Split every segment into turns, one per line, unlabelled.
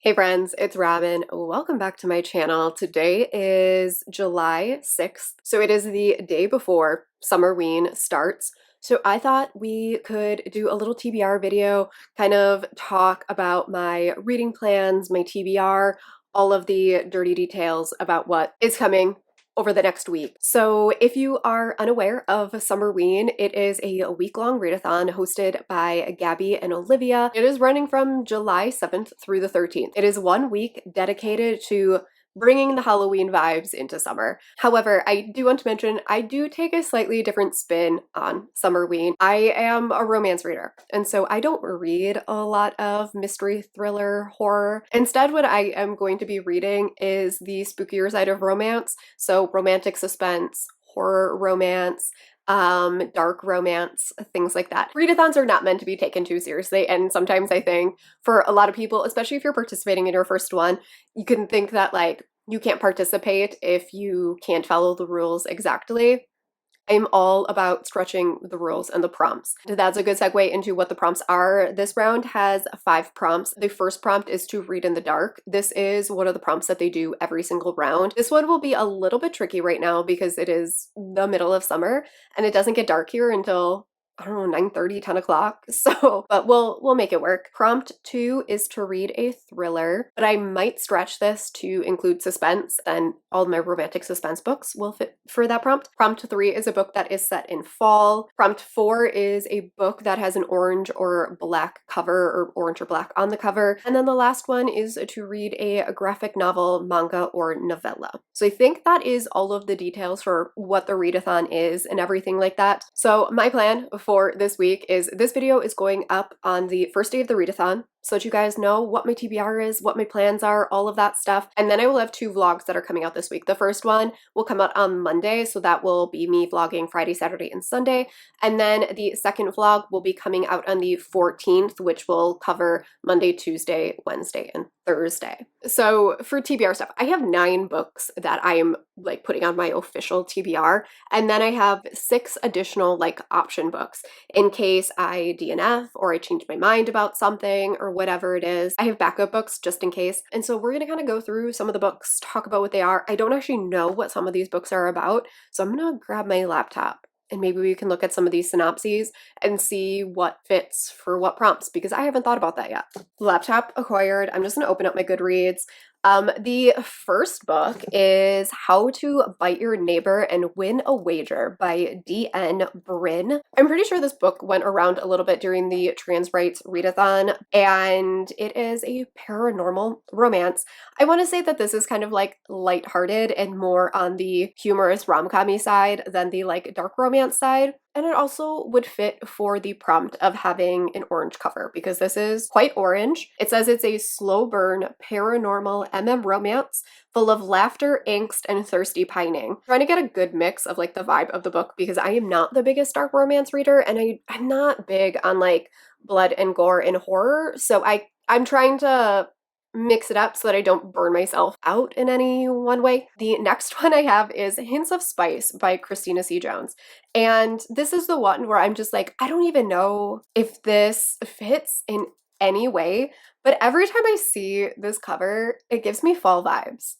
Hey friends, it's Robin. Welcome back to my channel. Today is July 6th, so it is the day before Summerween starts. So I thought we could do a little TBR video, kind of talk about my reading plans, my TBR, all of the dirty details about what is coming over the next week. So if you are unaware of Summerween, it is a week-long readathon hosted by Gabby and Olivia. It is running from July 7th through the 13th. It is 1 week dedicated to bringing the Halloween vibes into summer. However, I do want to mention I do take a slightly different spin on Summerween. I am a romance reader, and so I don't read a lot of mystery, thriller, horror. Instead, what I am going to be reading is the spookier side of romance, so romantic suspense, horror romance, dark romance, things like that. Readathons are not meant to be taken too seriously, and sometimes I think for a lot of people, especially if you're participating in your first one, you can think that like you can't participate if you can't follow the rules exactly. I'm all about stretching the rules and the prompts. That's a good segue into what the prompts are. This round has 5 prompts. The first prompt is to read in the dark. This is one of the prompts that they do every single round. This one will be a little bit tricky right now because it is the middle of summer and it doesn't get dark here until I don't know, 9:30, 10 o'clock. So, but we'll make it work. Prompt 2 is to read a thriller, but I might stretch this to include suspense, and all of my romantic suspense books will fit for that prompt. Prompt 3 is a book that is set in fall. Prompt 4 is a book that has an orange or black cover, or orange or black on the cover. And then the last one is to read a graphic novel, manga, or novella. So I think that is all of the details for what the readathon is and everything like that. So my plan for this week is this video is going up on the first day of the readathon so that you guys know what my TBR is, what my plans are, all of that stuff. And then I will have 2 vlogs that are coming out this week. The first one will come out on Monday, so that will be me vlogging Friday, Saturday, and Sunday. And then the second vlog will be coming out on the 14th, which will cover Monday, Tuesday, Wednesday, and Thursday. So for TBR stuff, I have 9 books that I am like putting on my official TBR, and then I have 6 additional like option books in case I DNF or I change my mind about something or whatever it is. I have backup books just in case. And so we're gonna kind of go through some of the books, talk about what they are. I don't actually know what some of these books are about, so I'm gonna grab my laptop and maybe we can look at some of these synopses and see what fits for what prompts, because I haven't thought about that yet. Laptop acquired. I'm just gonna open up my Goodreads. The first book is How to Bite Your Neighbor and Win a Wager by D.N. Bryn. I'm pretty sure this book went around a little bit during the Trans Rights Readathon, and it is a paranormal romance. I want to say that this is kind of like lighthearted and more on the humorous rom-com-y side than the like dark romance side. And it also would fit for the prompt of having an orange cover because this is quite orange. It says it's a slow burn paranormal romance full of laughter, angst, and thirsty pining. I'm trying to get a good mix of like the vibe of the book because I am not the biggest dark romance reader, and I'm not big on like blood and gore and horror. So I'm trying to mix it up so that I don't burn myself out in any one way. The next one I have is Hints of Spice by Christina C. Jones. And this is the one where I'm just like, I don't even know if this fits in any way, but every time I see this cover, it gives me fall vibes.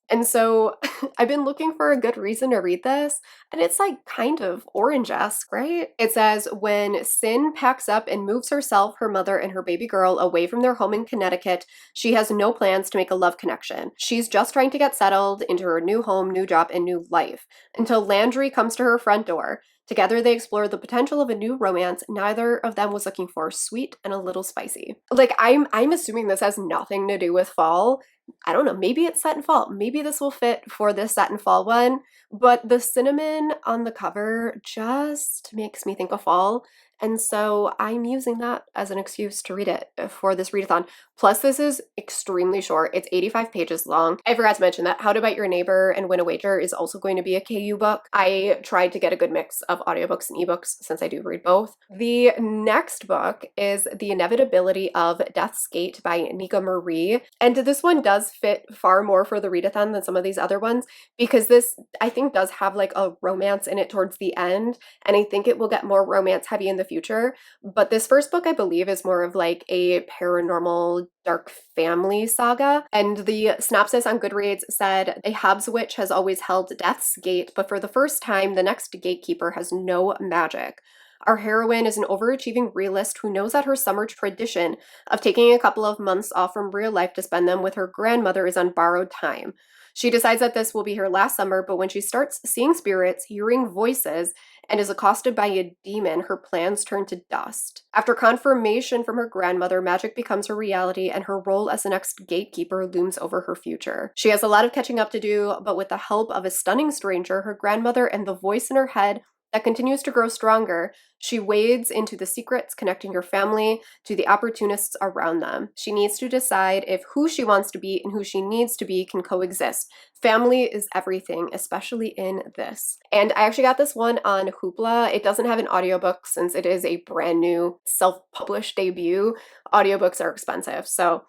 And so I've been looking for a good reason to read this, and it's like kind of orange-esque, right? It says, when Sin packs up and moves herself, her mother, and her baby girl away from their home in Connecticut, she has no plans to make a love connection. She's just trying to get settled into her new home, new job, and new life, until Landry comes to her front door. Together, they explore the potential of a new romance neither of them was looking for, sweet and a little spicy. Like, I'm assuming this has nothing to do with fall. I don't know, maybe it's set in fall. Maybe this will fit for this set in fall one, but the cinnamon on the cover just makes me think of fall. And so I'm using that as an excuse to read it for this readathon. Plus, this is extremely short. It's 85 pages long. I forgot to mention that How to Bite Your Neighbor and Win a Wager is also going to be a KU book. I tried to get a good mix of audiobooks and ebooks since I do read both. The next book is The Inevitability of Death's Gate by Nika Marie. And this one does fit far more for the readathon than some of these other ones because this, I think, does have like a romance in it towards the end. And I think it will get more romance heavy in the future. But this first book, I believe, is more of like a paranormal dark family saga. And the synopsis on Goodreads said, a Hobbs witch has always held death's gate, but for the first time, the next gatekeeper has no magic. Our heroine is an overachieving realist who knows that her summer tradition of taking a couple of months off from real life to spend them with her grandmother is on borrowed time. She decides that this will be her last summer, but when she starts seeing spirits, hearing voices, and is accosted by a demon, her plans turn to dust. After confirmation from her grandmother, magic becomes her reality, and her role as the next gatekeeper looms over her future. She has a lot of catching up to do, but with the help of a stunning stranger, her grandmother, and the voice in her head that continues to grow stronger, she wades into the secrets connecting her family to the opportunists around them. She needs to decide if who she wants to be and who she needs to be can coexist. Family is everything, especially in this. And I actually got this one on Hoopla. It doesn't have an audiobook since it is a brand new self-published debut. Audiobooks are expensive,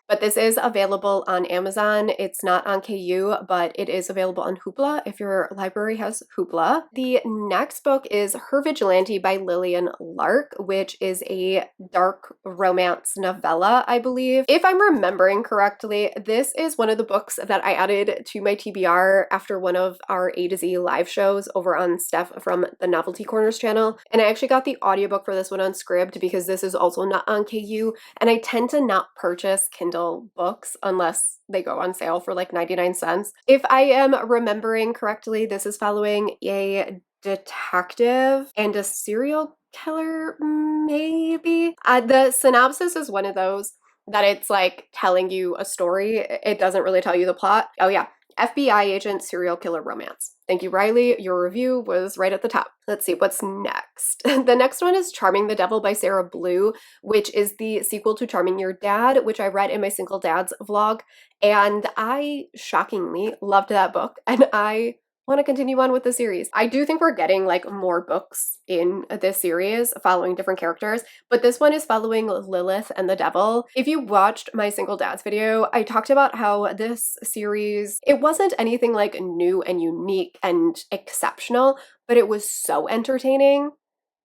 but this is available on Amazon. It's not on KU, but it is available on Hoopla if your library has Hoopla. The next book is Her Vigilante by Lillian Lark, which is a dark romance novella, I believe. If I'm remembering correctly, this is one of the books that I added to my TBR after one of our A to Z live shows over on Stef from the Novelty Corners channel. And I actually got the audiobook for this one on Scribd because this is also not on KU. And I tend to not purchase Kindle books unless they go on sale for like 99 cents. If I am remembering correctly, this is following a detective and a serial killer, maybe? The synopsis is one of those that it's like telling you a story. It doesn't really tell you the plot. Oh yeah, FBI agent serial killer romance. Thank you, Riley. Your review was right at the top. Let's see what's next. The next one is Charming the Devil by Sarah Blue, which is the sequel to Charming Your Dad, which I read in my Single Dads vlog. And I shockingly loved that book. And I want to continue on with the series. I do think we're getting like more books in this series following different characters, but this one is following Lilith and the Devil. If you watched my Single Dads video, I talked about how this series, it wasn't anything like new and unique and exceptional, but it was so entertaining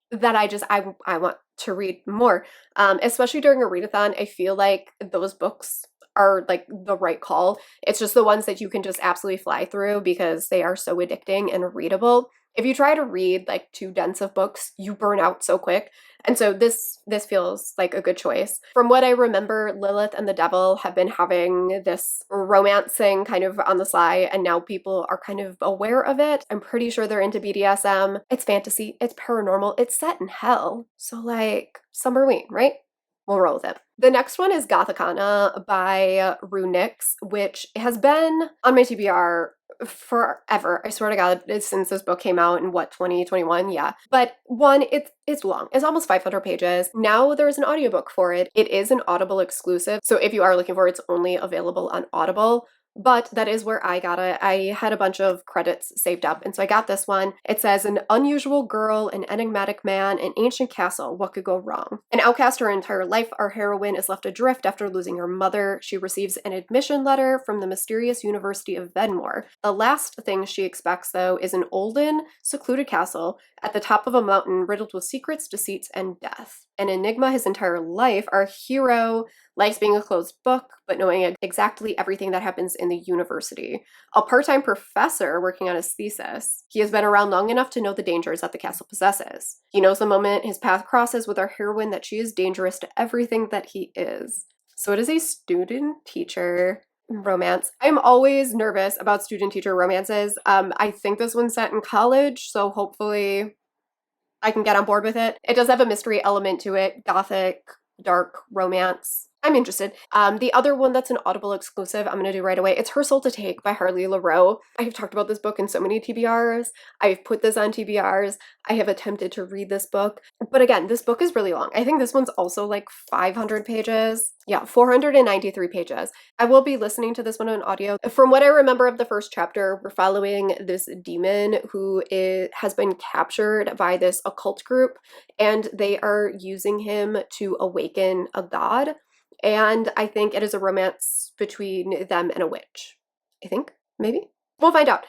that I want to read more. Especially during a readathon, I feel like those books are like the right call. It's just the ones that you can just absolutely fly through because they are so addicting and readable. If you try to read like too dense of books, you burn out so quick. And so this feels like a good choice. From what I remember, Lilith and the Devil have been having this romance thing kind of on the sly, and now people are kind of aware of it. I'm pretty sure they're into BDSM. It's fantasy, it's paranormal, it's set in hell. So like Summerween, right? We'll roll with it. The next one is Gothicana by Runix, which has been on my TBR forever. I swear to God, since this book came out in 2021? Yeah. But one, it's long. It's almost 500 pages. Now there's an audiobook for it. It is an Audible exclusive. So if you are looking for it, it's only available on Audible. But that is where I got it. I had a bunch of credits saved up, and so I got this one. It says, an unusual girl, an enigmatic man, an ancient castle. What could go wrong? An outcast her entire life, our heroine is left adrift after losing her mother. She receives an admission letter from the mysterious University of Vedmore. The last thing she expects, though, is an olden, secluded castle at the top of a mountain riddled with secrets, deceits, and death. An enigma his entire life, our hero likes being a closed book, but knowing exactly everything that happens in the university. A part-time professor working on his thesis. He has been around long enough to know the dangers that the castle possesses. He knows the moment his path crosses with our heroine that she is dangerous to everything that he is. So it is a student-teacher romance. I'm always nervous about student-teacher romances. I think this one's set in college, so hopefully I can get on board with it. It does have a mystery element to it, gothic, dark romance. I'm interested. The other one that's an Audible exclusive I'm going to do right away, it's Her Soul to Take by Harley LaRoe. I've talked about this book in so many TBRs. I've put this on TBRs. I have attempted to read this book. But again, this book is really long. I think this one's also like 500 pages. Yeah, 493 pages. I will be listening to this one on audio. From what I remember of the first chapter, we're following this demon who has been captured by this occult group, and they are using him to awaken a god. And I think it is a romance between them and a witch. I think, maybe? We'll find out.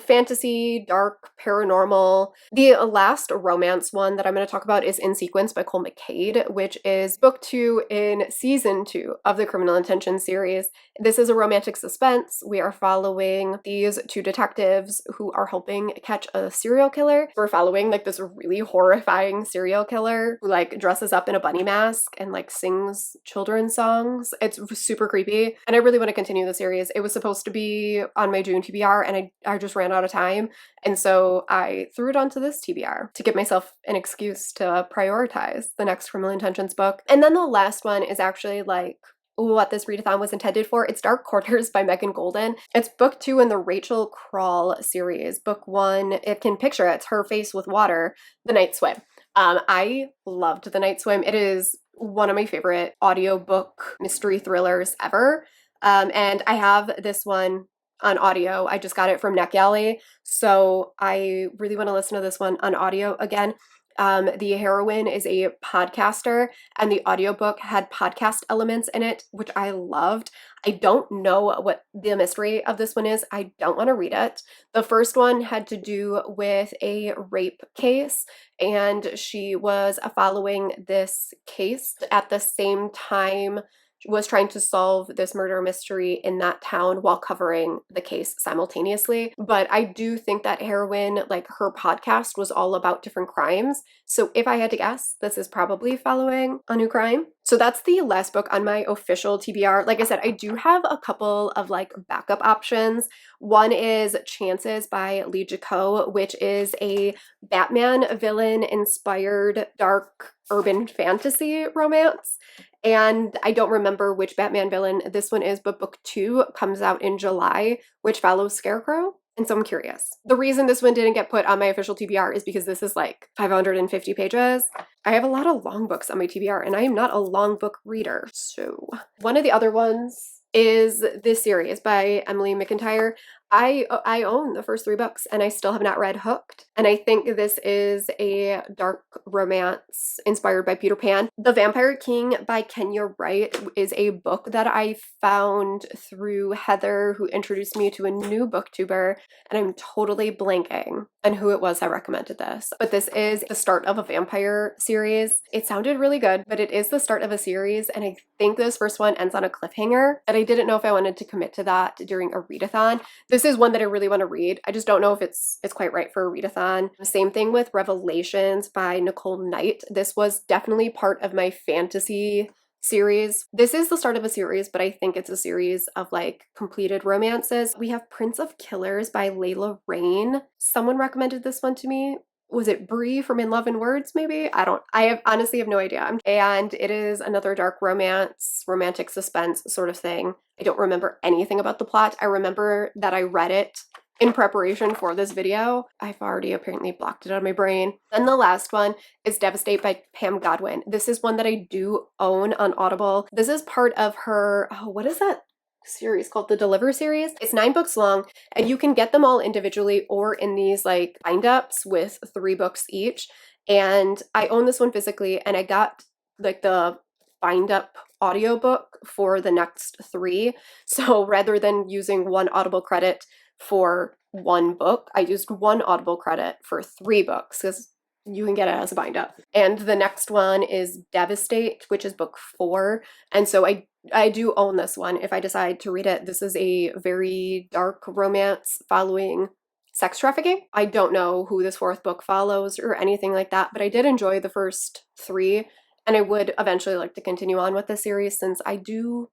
Fantasy, dark, paranormal. The last romance one that I'm going to talk about is In Sequence by Cole McCade, which is book 2 in season 2 of the Criminal Intention series. This is a romantic suspense. We are following these 2 detectives who are helping catch a serial killer. We're following like this really horrifying serial killer who like dresses up in a bunny mask and like sings children's songs. It's super creepy, and I really want to continue the series. It was supposed to be on my June TBR, and I just ran out of time, and so I threw it onto this TBR to give myself an excuse to prioritize the next Criminal Intentions book. And then the last one is actually like what this readathon was intended for. It's Dark Quarters by Megan Golden. It's book 2 in the Rachel Crawl series. Book 1, it can picture it. It's Her Face with Water, The Night Swim. I loved The Night Swim. It is one of my favorite audiobook mystery thrillers ever. And I have this one on audio. I just got it from NetGalley, so I really want to listen to this one on audio again. The heroine is a podcaster, and the audiobook had podcast elements in it, which I loved. I don't know what the mystery of this one is. I don't want to read it. The first one had to do with a rape case, and she was following this case at the same time was trying to solve this murder mystery in that town while covering the case simultaneously. But I do think that heroine, like her podcast was all about different crimes. So if I had to guess, this is probably following a new crime. So that's the last book on my official TBR. Like I said, I do have a couple of like backup options. One is Chances by Lee Jaco, which is a Batman villain inspired dark urban fantasy romance. And I don't remember which Batman villain this one is, but book 2 comes out in July, which follows Scarecrow. And so I'm curious. The reason this one didn't get put on my official TBR is because this is like 550 pages. I have a lot of long books on my TBR, and I am not a long book reader. So one of the other ones is this series by Emily McIntyre. I own the first 3 books, and I still have not read Hooked. And I think this is a dark romance inspired by Peter Pan. The Vampire King by Kenya Wright is a book that I found through Heather, who introduced me to a new booktuber, and I'm totally blanking on who it was that recommended this. But this is the start of a vampire series. It sounded really good, but it is the start of a series, and I think this first one ends on a cliffhanger, and I didn't know if I wanted to commit to that during a readathon. This is one that I really want to read. I just don't know if it's quite right for a readathon. Same thing with Revelations by Nicole Knight. This was definitely part of my fantasy series. This is the start of a series, but I think it's a series of like completed romances. We have Prince of Killers by Layla Rain. Someone recommended this one to me. Was it Bree from In Love and Words, maybe? I honestly have no idea. And it is another dark romance, romantic suspense sort of thing. I don't remember anything about the plot. I remember that I read it in preparation for this video. I've already apparently blocked it out of my brain. And the last one is Devastate by Pam Godwin. This is one that I do own on Audible. This is part of her, what is that series called? The Deliver series. It's 9 books long, and you can get them all individually or in these like bind-ups with 3 books each. And I own this one physically, and I got like the bind-up audiobook for the next 3. So rather than using 1 Audible credit for 1 book, I used 1 Audible credit for 3 books because you can get it as a bind up. And the next one is Devastate, which is book 4. And so I do own this one if I decide to read it. This is a very dark romance following sex trafficking. I don't know who this 4th book follows or anything like that, but I did enjoy the first 3, and I would eventually like to continue on with the series since I do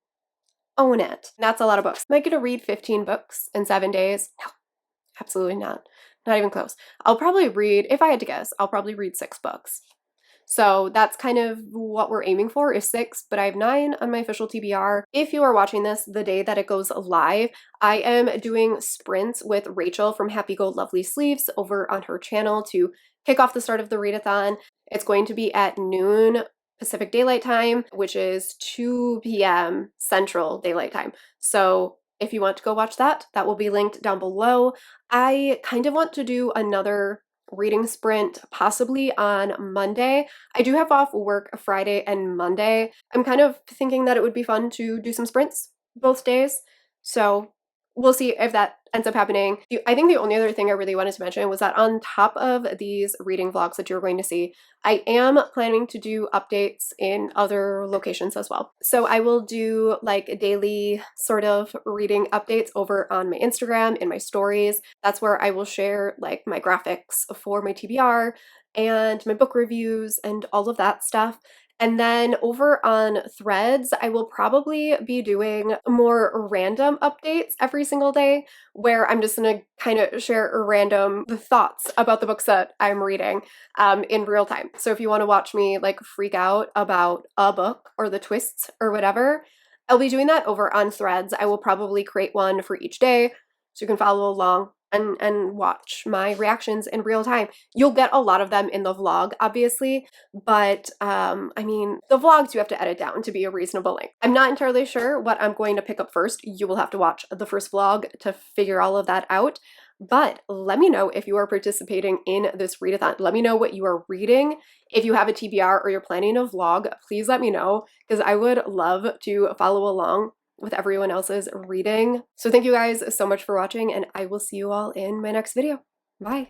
own it. That's a lot of books. Am I going to read 15 books in 7 days? No, absolutely not. Not even close. I'll probably read, if I had to guess, I'll probably read 6 books. So that's kind of what we're aiming for is 6, but I have 9 on my official TBR. If you are watching this the day that it goes live, I am doing sprints with Rachel from Happy Go Lovely Sleeves over on her channel to kick off the start of the readathon. It's going to be at noon Pacific Daylight Time, which is 2 p.m. Central Daylight Time. So if you want to go watch that, that will be linked down below. I kind of want to do another reading sprint possibly on Monday. I do have off work Friday and Monday. I'm kind of thinking that it would be fun to do some sprints both days. So we'll see if that ends up happening. I think the only other thing I really wanted to mention was that on top of these reading vlogs that you're going to see, I am planning to do updates in other locations as well. So I will do like daily sort of reading updates over on my Instagram, in my stories. That's where I will share like my graphics for my TBR and my book reviews and all of that stuff. And then over on Threads, I will probably be doing more random updates every single day where I'm just gonna kind of share random thoughts about the books that I'm reading in real time. So if you want to watch me like freak out about a book or the twists or whatever, I'll be doing that over on Threads. I will probably create one for each day so you can follow along and watch my reactions in real time. You'll get a lot of them in the vlog, obviously, but I mean, the vlogs you have to edit down to be a reasonable length. I'm not entirely sure what I'm going to pick up first. You will have to watch the first vlog to figure all of that out. But let me know if you are participating in this readathon. Let me know what you are reading. If you have a TBR or you're planning a vlog, please let me know because I would love to follow along with everyone else's reading. So thank you guys so much for watching, and I will see you all in my next video. Bye.